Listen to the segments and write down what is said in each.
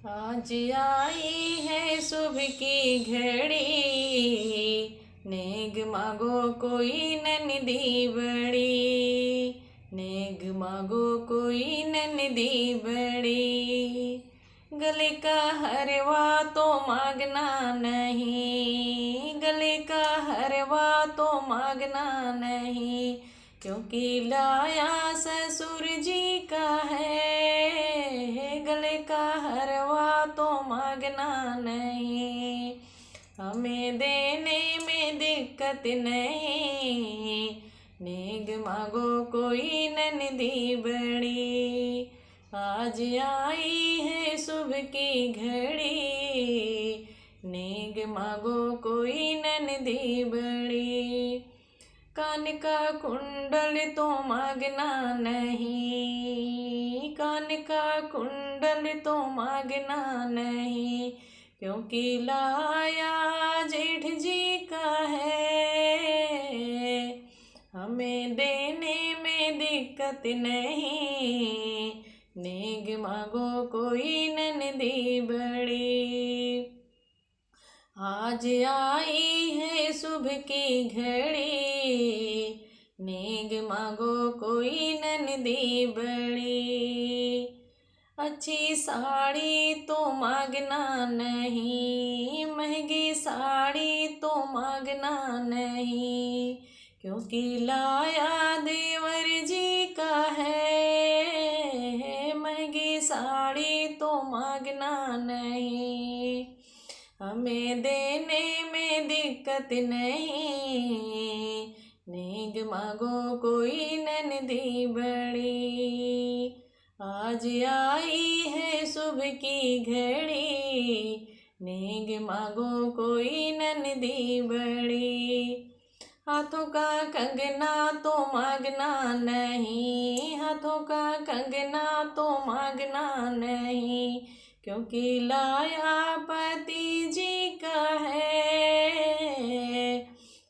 आज आई है सुबह की घड़ी, नेग मांगो कोई ननदी बड़ी, नेग मांगो कोई ननदी बड़ी। गले का हरवा तो मांगना नहीं, गले का हरवा तो मांगना नहीं, क्योंकि लाया ससुर जी का है। गले का हरवा तो मांगना नहीं, हमें देने में दिक्कत नहीं, नेग मांगो कोई ननदी बड़ी। आज आई है सुबह की घड़ी, नेग मांगो कोई ननदी बड़ी। कान का कुंडल तो मांगना नहीं, कान का कुंडल तो मांगना नहीं, क्योंकि लाया जेठ जी का है। हमें देने में दिक्कत नहीं, नेग मांगो कोई ननदी बड़ी। आज आई है सुबह की घड़ी, नेग मांगो कोई ननदी बड़ी। अच्छी साड़ी तो मांगना नहीं, महंगी साड़ी तो मांगना नहीं, क्योंकि लाया देवर जी का है। महंगी साड़ी तो मांगना नहीं, हमें देने में दिक्कत नहीं, नेग मांगो कोई ननदी बड़ी। आज आई है सुबह की घड़ी, नेग मांगो कोई ननदी बड़ी। हाथों का कंगना तो मांगना नहीं, हाथों का कंगना तो मांगना नहीं, क्योंकि लाया पति जी का है।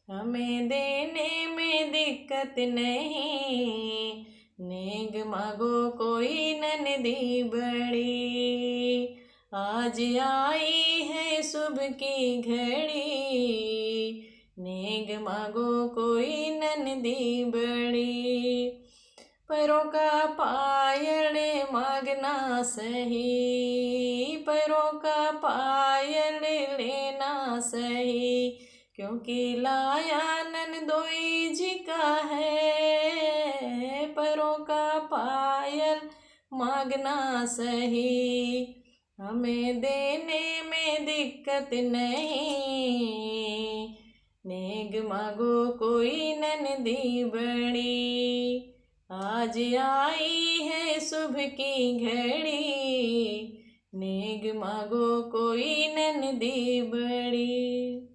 हमें देने में दिक्कत नहीं, नेग मांगो कोई ननदी बड़ी। आज आई है सुबह की घड़ी, नेग मांगो कोई ननदी बड़ी। पैरों का पायल मांगना सही, पैरों का पायल लेना सही, क्योंकि लाया ननदोई जी का है। पैरों का पायल मांगना सही, हमें देने में दिक्कत नहीं, नेग मांगो कोई ननदी बड़ी। आज आई है सुबह की घड़ी, नेग मांगो कोई ननदी बड़ी।